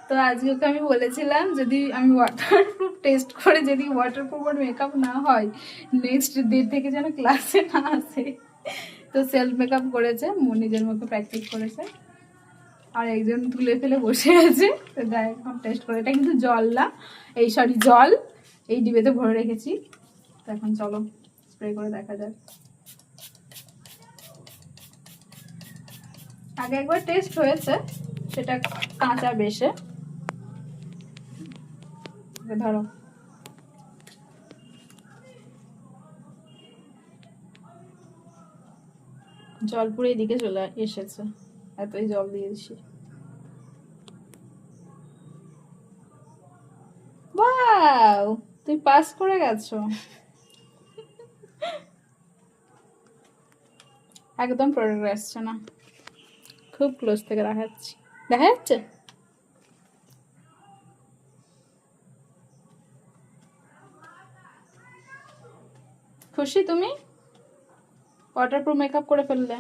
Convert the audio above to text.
তো আজকে ওকে আমি বলেছিলাম যদি আমি ওয়াটারপ্রুফ টেস্ট করে যদি ওয়াটারপ্রুফ আর মেকআপ না হয় নেক্সট ডে থেকে যেন ক্লাসে না আসে। তো সেলফ মেকআপ করেছে, নিজের মুখে প্র্যাকটিস করেছে, আর একজন তুলে ফেলে বসে আছে। তো যাই এখন টেস্ট করে, এটা কিন্তু জল না, এই সরি জল এই ডিবেতে ভরে রেখেছি। তো এখন চলো স্প্রে করে দেখা যাক। আগে একবার টেস্ট হয়েছে, সেটা কাঁচা বেশে। ধরো জল পুরো এদিকে চলে এসেছে, এতই জল দিয়েছি। ওয়াও, তুই পাস করে গেছো। একদম প্রোডাক্ট আসছে না, খুব ক্লোজ থেকে দেখাচ্ছি, দেখা যাচ্ছে? খুশি তুমি ওয়াটারপ্রুফ মেকআপ করে ফেললে?